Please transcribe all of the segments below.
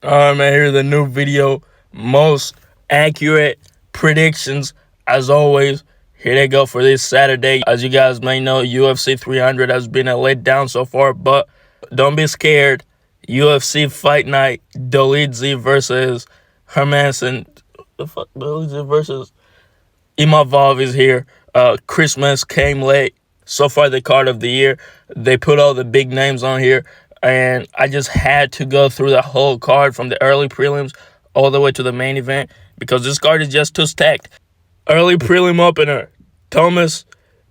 Alright, man, here's the new video. Most accurate predictions, as always. Here they go for this Saturday. As you guys may know, UFC 300 has been a letdown so far, but don't be scared. UFC Fight Night, Dolidze versus Hermanson. The fuck, Dolidze versus Imovov is here. Christmas came late. So far, the card of the year. They put all the big names on here, and I just had to go through the whole card from the early prelims all the way to the main event because this card is just too stacked. Early prelim opener: Thomas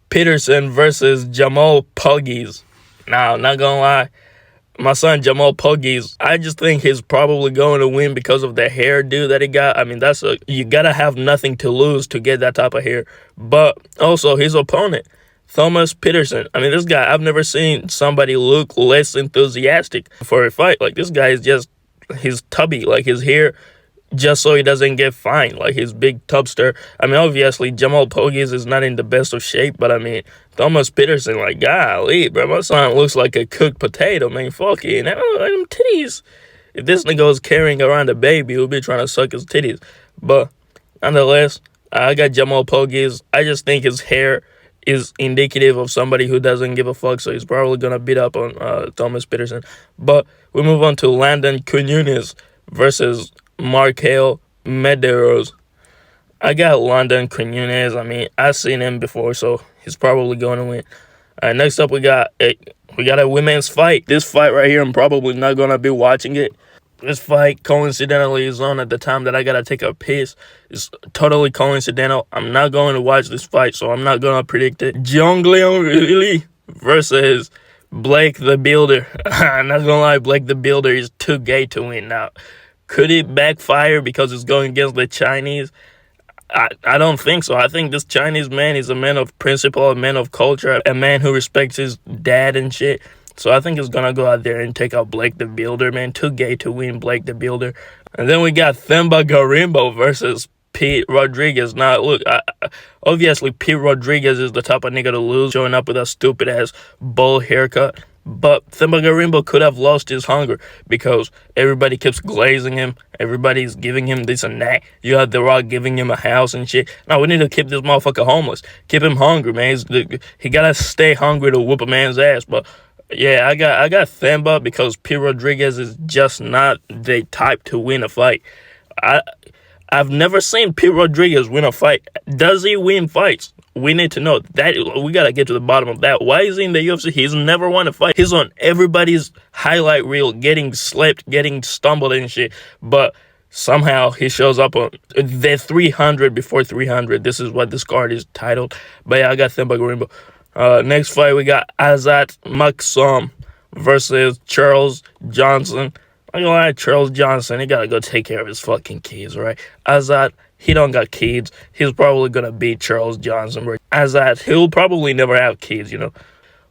Peterson versus Jamal Puggies. Now, not gonna lie, my son Jamal Puggies, I just think he's probably going to win because of the hairdo that he got. I mean, you gotta have nothing to lose to get that type of hair. But also his opponent, Thomas Peterson. I mean, this guy, I've never seen somebody look less enthusiastic for a fight. Like, this guy is just, he's tubby. Like, his hair, just so he doesn't get fined, like his big tubster. I mean, obviously, Jamal Puggies is not in the best of shape, but I mean, Thomas Peterson, like, golly, bro, my son looks like a cooked potato, man. Fuck it, them titties. If this nigga was carrying around a baby, he'll be trying to suck his titties. But, nonetheless, I got Jamal Puggies. I just think his hair is indicative of somebody who doesn't give a fuck, so he's probably going to beat up on Thomas Peterson. But we move on to Landon Quinones versus Markel Medeiros. I got Landon Quinones. I mean, I've seen him before, so he's probably going to win. Next up, we got a women's fight. This fight right here, I'm probably not going to be watching it. This fight, coincidentally, is on at the time that I got to take a piss. It's totally coincidental. I'm not going to watch this fight, so I'm not going to predict it. Jiang versus Blake the Builder. I'm not going to lie, Blake the Builder is too gay to win now. Could it backfire because it's going against the Chinese? I don't think so. I think this Chinese man is a man of principle, a man of culture, a man who respects his dad and shit. So I think he's going to go out there and take out Blake the Builder, man. Too gay to win Blake the Builder. And then we got Themba Garimbo versus Pete Rodriguez. Now, look, obviously Pete Rodriguez is the type of nigga to lose, showing up with a stupid-ass bowl haircut. But Themba Garimbo could have lost his hunger because everybody keeps glazing him. Everybody's giving him this and that. You have The Rock giving him a house and shit. Now, we need to keep this motherfucker homeless. Keep him hungry, man. He gotta stay hungry to whoop a man's ass. But yeah, I got Themba because Pete Rodriguez is just not the type to win a fight. I've never seen Pete Rodriguez win a fight. Does he win fights? We need to know that. We gotta get to the bottom of that. Why is he in the UFC? He's never won a fight. He's on everybody's highlight reel, getting slipped, getting stumbled and shit. But somehow he shows up on the 300 before 300. This is what this card is titled. But yeah, I got Themba Garimbo. Next fight, we got Azat Maksum versus Charles Johnson. I'm gonna lie, Charles Johnson, he gotta go take care of his fucking kids, right? Azat, he don't got kids. He's probably gonna beat Charles Johnson, bro. Azat, he'll probably never have kids, you know?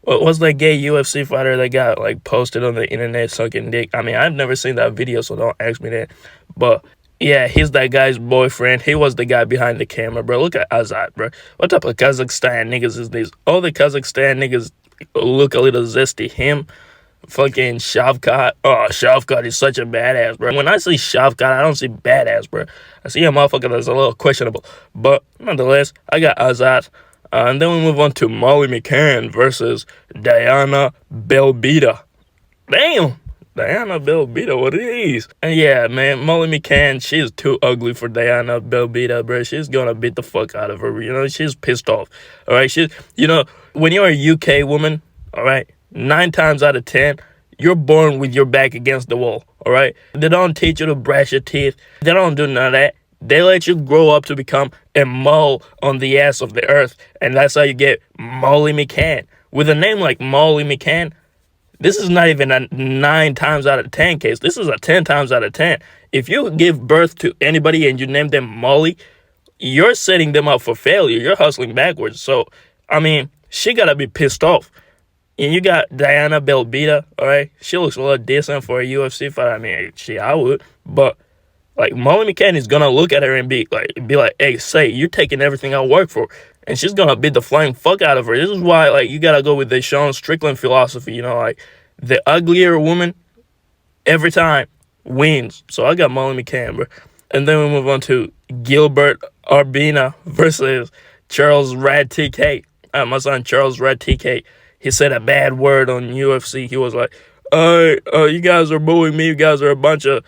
What's that gay UFC fighter that got, like, posted on the internet sucking dick? I mean, I've never seen that video, so don't ask me that. But, yeah, he's that guy's boyfriend. He was the guy behind the camera, bro. Look at Azat, bro. What type of Kazakhstan niggas is these? All the Kazakhstan niggas look a little zesty. Him, fucking Shavkat. Oh, Shavkat is such a badass, bro. When I see Shavkat, I don't see badass, bro. I see a motherfucker that's a little questionable. But nonetheless, I got Azat. And then we move on to Molly McCann versus Diana Belbita. Damn! Diana Belbita, what it is? And yeah, man, Molly McCann, she's too ugly for Diana Belbita, bro. She's gonna beat the fuck out of her, you know? She's pissed off, all right? You know, when you're a UK woman, all right, 9 times out of 10, you're born with your back against the wall, all right? They don't teach you to brush your teeth. They don't do none of that. They let you grow up to become a mole on the ass of the earth, and that's how you get Molly McCann. With a name like Molly McCann, this is not even a 9 times out of 10 case. This is a 10 times out of 10. If you give birth to anybody and you name them Molly, you're setting them up for failure. You're hustling backwards. So, I mean, she gotta be pissed off. And you got Diana Belbita, all right? She looks a little decent for a UFC fight. I mean, I would. But, like, Molly McCann is going to look at her and be like, hey, say, you're taking everything I work for. And she's going to beat the flying fuck out of her. This is why, like, you got to go with the Sean Strickland philosophy, you know? Like, the uglier woman, every time, wins. So I got Molly McCann, bro. And then we move on to Gilbert Arbina versus Charles Rad TK. My son Charles Rad TK. He said a bad word on UFC. He was like, you guys are booing me. You guys are a bunch of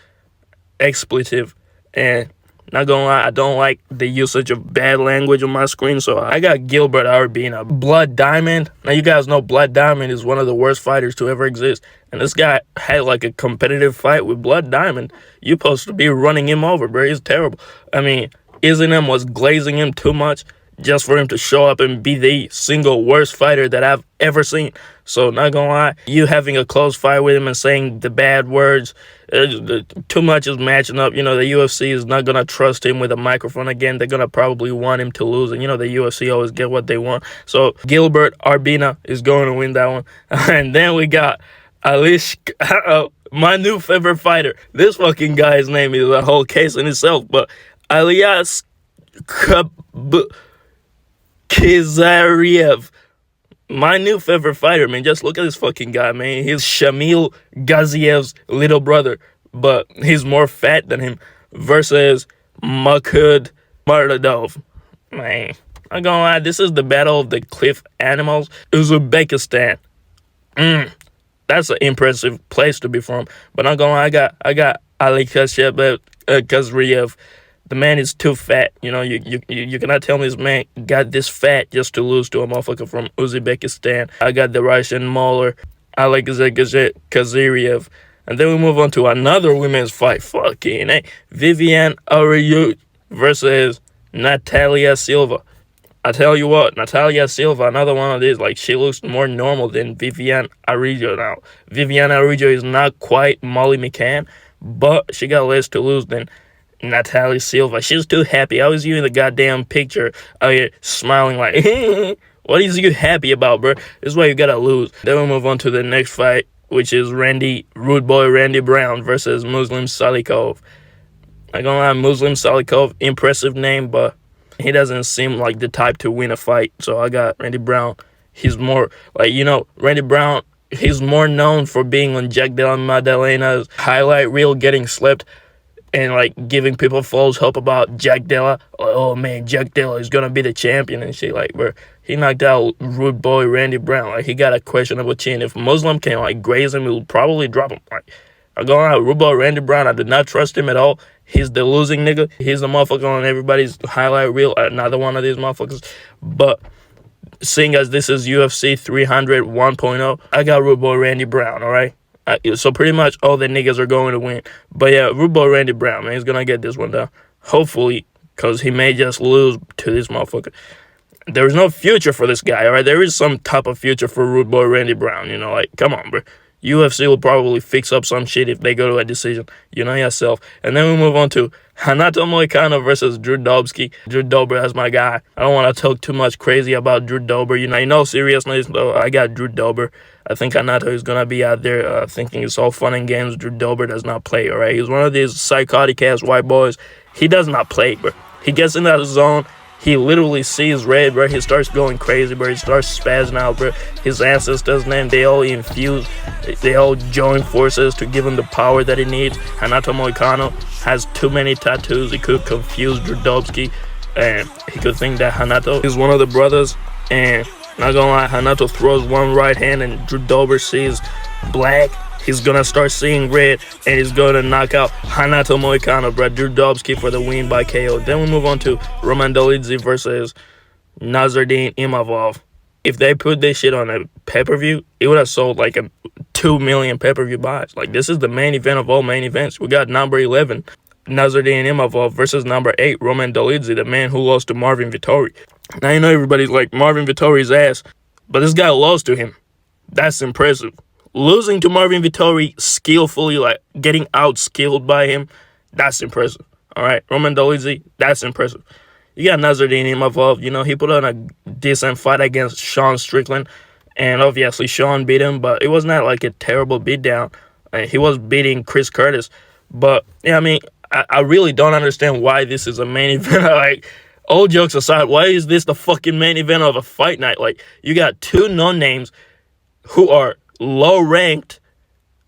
expletive. And not gonna lie, I don't like the usage of bad language on my screen, so I got Gilbert Arbina. Blood Diamond. Now, you guys know Blood Diamond is one of the worst fighters to ever exist. And this guy had like a competitive fight with Blood Diamond. You're supposed to be running him over, bro. He's terrible. I mean, Islam was glazing him too much just for him to show up and be the single worst fighter that I've ever seen. So, not gonna lie, you having a close fight with him and saying the bad words, too much is matching up. You know, the UFC is not gonna trust him with a microphone again. They're gonna probably want him to lose, and you know the UFC always get what they want. So Gilbert Arbina is going to win that one. And then we got Alish, my new favorite fighter. This fucking guy's name is a whole case in itself, but Alias Kizariev. My new favorite fighter, man. Just look at this fucking guy, man. He's Shamil Ghaziev's little brother, but he's more fat than him. Versus Makud Mardadov. Man, I'm gonna lie, this is the battle of the cliff animals. Uzbekistan. That's an impressive place to be from. But I'm gonna lie, I got Ali Kazriev. The man is too fat. You know, you cannot tell me this man got this fat just to lose to a motherfucker from Uzbekistan. I got the Russian mauler, Alexei Kaziriev. And then we move on to another women's fight. Fucking hey. Viviane Araújo versus Natalia Silva. I tell you what, Natalia Silva, another one of these, like, she looks more normal than Viviane Araújo now. Viviane Araújo is not quite Molly McCann, but she got less to lose than Natalia Silva. She's too happy. I was viewing the goddamn picture out here smiling like, what is you happy about, bro? This is why you gotta lose. Then we move on to the next fight, which is Rude Boy Randy Brown versus Muslim Salikov. I'm gonna lie, Muslim Salikov, impressive name, but he doesn't seem like the type to win a fight. So I got Randy Brown. He's more, like, you know, Randy Brown, he's more known for being on Jack Della Maddalena's highlight reel getting slept and, like, giving people false hope about Jack Della. Like, oh, man, Jack Della is going to be the champion and shit. Like, bro, he knocked out Rude Boy Randy Brown. Like, he got a questionable chin. If Muslim can, like, graze him, he'll probably drop him. Like, I'm going out, Rude Boy Randy Brown, I did not trust him at all. He's the losing nigga. He's the motherfucker on everybody's highlight reel. Another one of these motherfuckers. But seeing as this is UFC 300 1.0, I got Rude Boy Randy Brown, all right? So pretty much all the niggas are going to win. But yeah, Rude Boy Randy Brown, man, he's going to get this one down. Hopefully, because he may just lose to this motherfucker. There is no future for this guy, all right? There is some type of future for Rude Boy Randy Brown, you know? Like, come on, bro. UFC will probably fix up some shit if they go to a decision. You know yourself. And then we move on to Hanato Moicano versus Drew Dobsky. Drew Dober, that's my guy. I don't want to talk too much crazy about Drew Dober. You know, in all seriousness, though, I got Drew Dober. I think Hanato is going to be out there thinking it's all fun and games. Drew Dober does not play, all right? He's one of these psychotic-ass white boys. He does not play, bro. He gets in that zone. He literally sees red, bro. He starts going crazy, bro. He starts spazzing out, bro. His ancestors, man, they all infuse. They all join forces to give him the power that he needs. Hanato Moicano has too many tattoos. He could confuse Drudovsky, and he could think that Hanato is one of the brothers. And not gonna lie, Hanato throws one right hand, and Drew Dober sees black. He's gonna start seeing red, and he's gonna knock out Hanato Moicano, bro. Drew Dobsky for the win by KO. Then we move on to Roman Dolidze versus Nazardine Imovov. If they put this shit on a pay-per-view, it would have sold like 2 million pay-per-view buys. Like, this is the main event of all main events. We got number 11, Nazardine Imovov versus number 8, Roman Dolidze, the man who lost to Marvin Vettori. Now, you know everybody's like, Marvin Vettori's ass, but this guy lost to him. That's impressive. Losing to Marvin Vettori skillfully, like getting out-skilled by him, that's impressive. All right, Roman Dolidze, that's impressive. You got Nazardine Imovov, you know, he put on a decent fight against Sean Strickland, and obviously Sean beat him, but it was not like a terrible beatdown. He was beating Chris Curtis, but, yeah, I mean, I really don't understand why this is a main event. Like, all jokes aside, why is this the fucking main event of a fight night? Like, you got two no-names who are low-ranked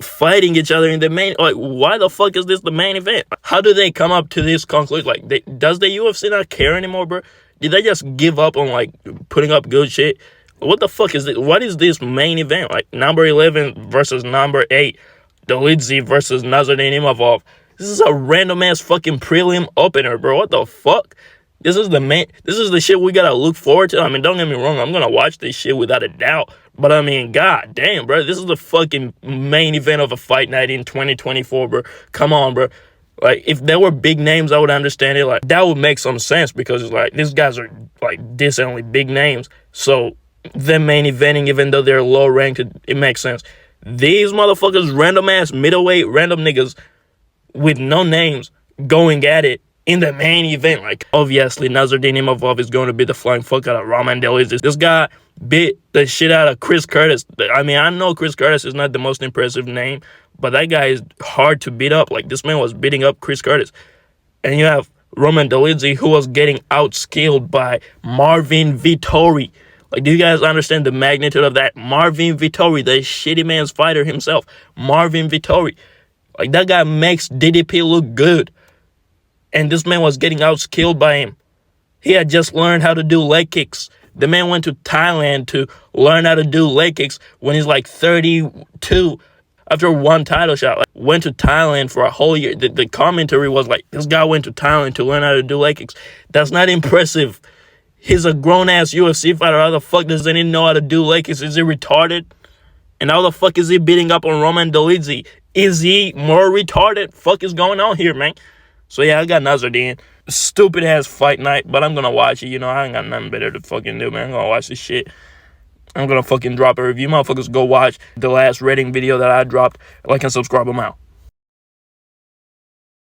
fighting each other in the main. Like, why the fuck is this the main event? How do they come up to this conclusion? Like, does the UFC not care anymore, bro? Did they just give up on like putting up good shit? What the fuck is this? What is this main event? Like number 11 versus number 8, Dolidze versus Imovov. This is a random ass fucking prelim opener, bro. What the fuck? This is the shit we gotta look forward to. I mean, don't get me wrong, I'm gonna watch this shit without a doubt. But I mean, god damn, bro, this is the fucking main event of a fight night in 2024, bro. Come on, bro. Like, if there were big names, I would understand it. Like, that would make some sense because it's like, these guys are like decently big names. So, them main eventing, even though they're low ranked, it makes sense. These motherfuckers, random ass middleweight, random niggas with no names going at it in the main event. Like, obviously, Nasruddin Imovov is going to beat the flying fuck out of Roman Dolidze. This guy bit the shit out of Chris Curtis. I mean, I know Chris Curtis is not the most impressive name, but that guy is hard to beat up. Like, this man was beating up Chris Curtis. And you have Roman Dolidze, who was getting outskilled by Marvin Vettori. Like, do you guys understand the magnitude of that? Marvin Vettori, the shitty man's fighter himself. Marvin Vettori. Like, that guy makes DDP look good. And this man was getting outskilled by him. He had just learned how to do leg kicks. The man went to Thailand to learn how to do leg kicks when he's like 32 after one title shot. Like, went to Thailand for a whole year. The commentary was like, this guy went to Thailand to learn how to do leg kicks. That's not impressive. He's a grown-ass UFC fighter. How the fuck doesn't he know how to do leg kicks? Is he retarded? And how the fuck is he beating up on Roman Dolidze? Is he more retarded? Fuck is going on here, man? So yeah, I got Nasruddin. Stupid ass fight night, but I'm gonna watch it. You know, I ain't got nothing better to fucking do, man. I'm gonna watch this shit. I'm gonna fucking drop a review. Motherfuckers, go watch the last rating video that I dropped. Like and subscribe. I'm out.